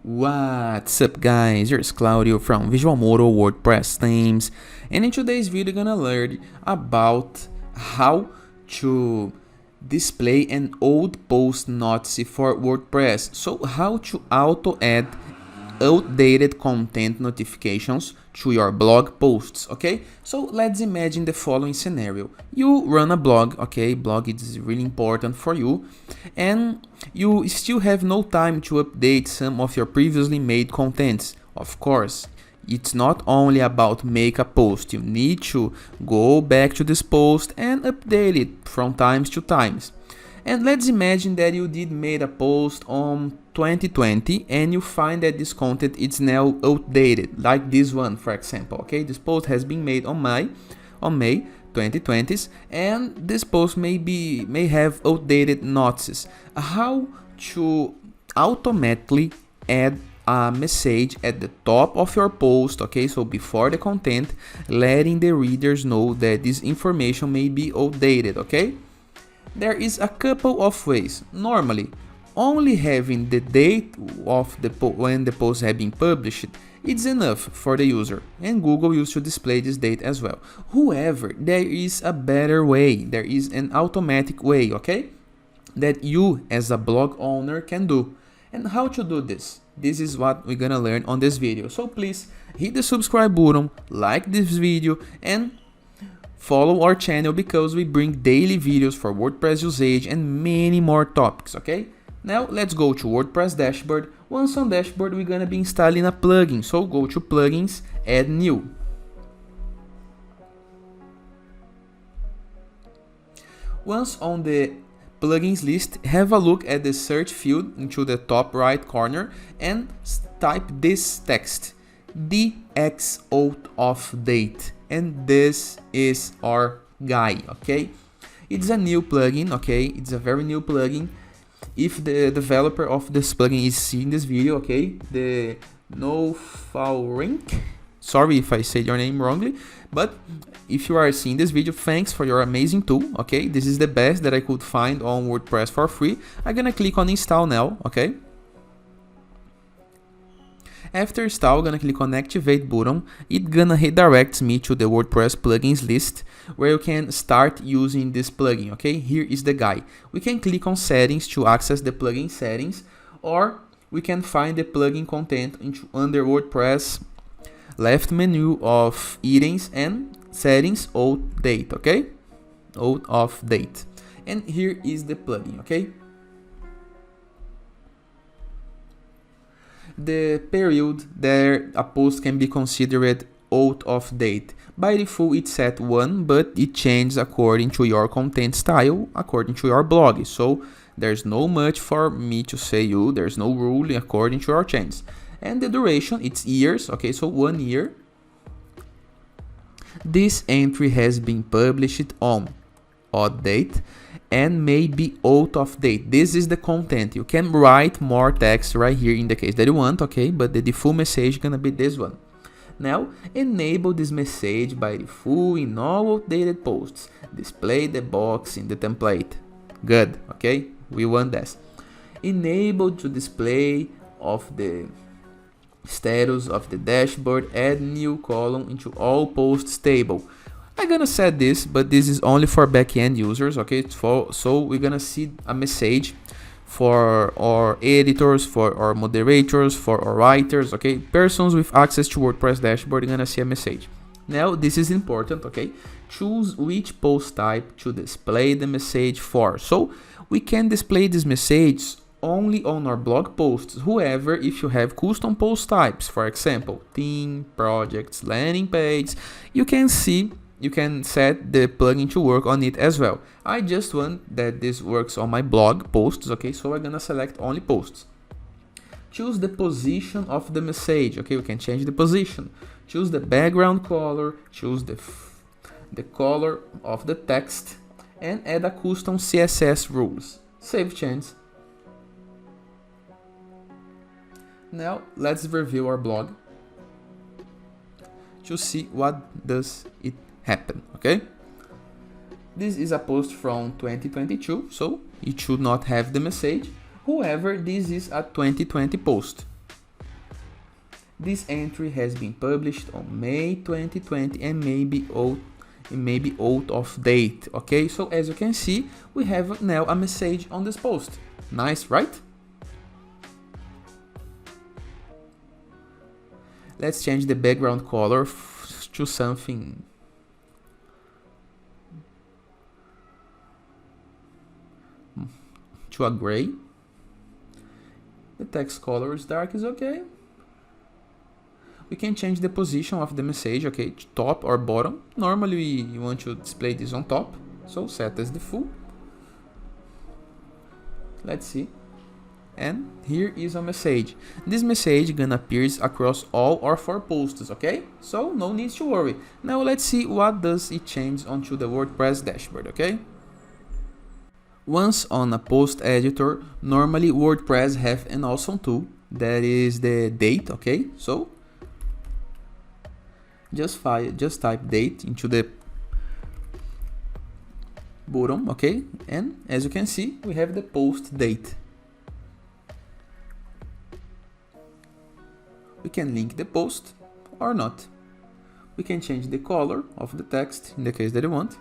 What's up guys, here's Claudio from Visual Modo WordPress themes, and in today's video you're gonna learn about how to display an old post notice for WordPress. So how to auto add outdated content notifications to your blog posts. Okay, so let's imagine the following scenario. You run a blog, okay, blog is really important for you, and you still have no time to update some of your previously made contents. Of course, it's not only about make a post, you need to go back to this post and update it from times to times. And let's imagine that you did made a post on 2020 and you find that this content is now outdated, like this one for example. Okay, this post has been made on May 2020s, and this post may have outdated notices. How to automatically add a message at the top of your post, okay, so before the content, letting the readers know that this information may be outdated. Okay, there is a couple of ways. Normally, only having the date of the when the post has been published is enough for the user, and Google used to display this date as well. However, there is a better way. There is an automatic way, okay, that you as a blog owner can do. And how to do this? This is what we're gonna learn on this video. So please hit the subscribe button, like this video, and follow our channel because we bring daily videos for WordPress usage and many more topics. Okay, now let's go to WordPress dashboard. Once on dashboard, we're gonna be installing a plugin, so go to plugins, add new. Once on the plugins list, have a look at the search field into the top right corner and type this text: DX out of date. And this is our guy. Okay, it's a new plugin. Okay, it's a very new plugin. If the developer of this plugin is seeing this video, okay, the Rink, sorry if I said your name wrongly, but if you are seeing this video, thanks for your amazing tool. Okay, this is the best that I could find on WordPress for free. I'm gonna click on install now. Okay, after install, I'm gonna click on activate button. It gonna redirect me to the WordPress plugins list where you can start using this plugin. Okay, here is the guy. We can click on settings to access the plugin settings, or we can find the plugin content under WordPress left menu of items and settings out date. Okay, out of date, and here is the plugin. Okay, the period that a post can be considered out of date. By default it's set 1, but it changes according to your content style, according to your blog. So there's no much for me to say you, there's no rule according to your changes. And the duration, it's years. Okay, so 1 year. This entry has been published on odd date and may be out of date. This is the content. You can write more text right here in the case that you want, okay, but the default message is gonna be this one. Now enable this message by default in all outdated posts. Display the box in the template. Good. Okay, we want this. Enable to display of the status of the dashboard. Add new column into all posts table. I'm gonna set this, but this is only for backend users. Okay, so we're gonna see a message for our editors, for our moderators, for our writers. Okay, persons with access to WordPress dashboard are gonna see a message. Now this is important. Okay, choose which post type to display the message for. So we can display this message only on our blog posts. However, if you have custom post types, for example theme, projects, landing page, you can set the plugin to work on it as well. I just want that this works on my blog posts. Okay, so I'm gonna select only posts. Choose the position of the message. Okay, we can change the position. Choose the background color, choose the color of the text, and add a custom CSS rules. Save change. Now let's review our blog to see what does it happen. Okay, this is a post from 2022, so it should not have the message. However, this is a 2020 post. This entry has been published on May 2020 and may be out of date. Okay, so as you can see, we have now a message on this post. Nice, right? Let's change the background color to something to a gray. The text color is dark, is okay. We can change the position of the message, okay, to top or bottom. Normally we want to display this on top, so set as default. Let's see. And here is a message. This message gonna appears across all our 4 posts, okay? So no need to worry. Now let's see what does it change onto the WordPress dashboard, okay? Once on a post editor, normally WordPress have an awesome tool that is the date, okay? So just type date into the bottom, okay? And as you can see, we have the post date. We can link the post or not. We can change the color of the text in the case that you want.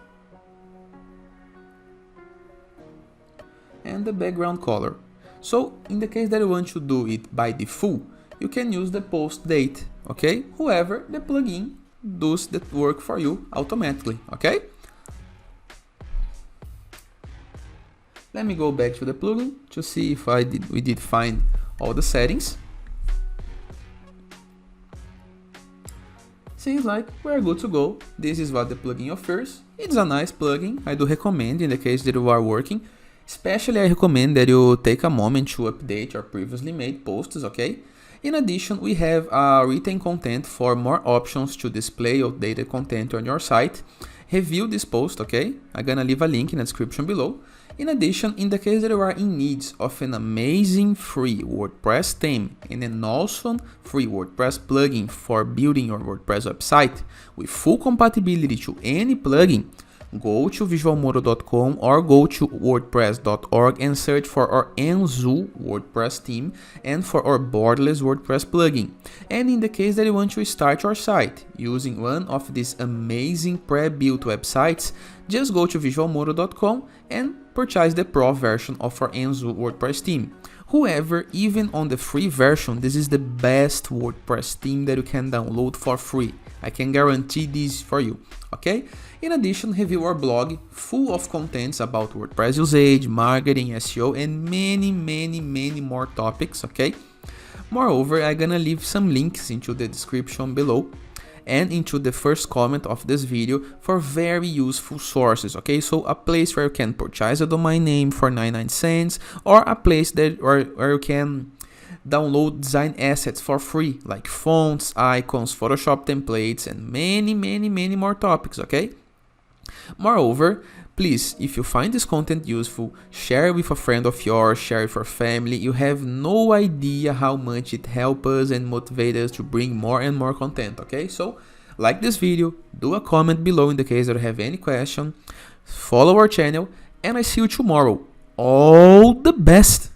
And the background color. So in the case that you want to do it by default, you can use the post date, okay? However, the plugin does that work for you automatically, okay? Let me go back to the plugin to see if we did find all the settings. Seems like we're good to go. This is what the plugin offers. It's a nice plugin. I do recommend in the case that you are working. Especially I recommend that you take a moment to update your previously made posts, okay? In addition, we have written content for more options to display updated content on your site. Review this post, okay? I'm gonna leave a link in the description below. In addition, in the case that you are in need of an amazing free WordPress theme and an awesome free WordPress plugin for building your WordPress website with full compatibility to any plugin, go to visualmodo.com or go to wordpress.org and search for our Enzo WordPress theme and for our borderless WordPress plugin. And in the case that you want to start your site using one of these amazing pre-built websites, just go to visualmodo.com and purchase the pro version of our Enzo WordPress theme. However, even on the free version, this is the best WordPress theme that you can download for free. I can guarantee this for you, okay? In addition, review our blog full of contents about WordPress usage, marketing, SEO, and many more topics, okay? Moreover, I'm gonna leave some links into the description below and into the first comment of this video for very useful sources, okay? So a place where you can purchase a domain name for 99 cents or a place that where you can download design assets for free, like fonts, icons, Photoshop templates, and many more topics, okay? Moreover, please, if you find this content useful, share with a friend of yours, share with your family. You have no idea how much it helps us and motivates us to bring more and more content, okay? So, like this video, do a comment below in the case that you have any question, follow our channel, and I see you tomorrow. All the best!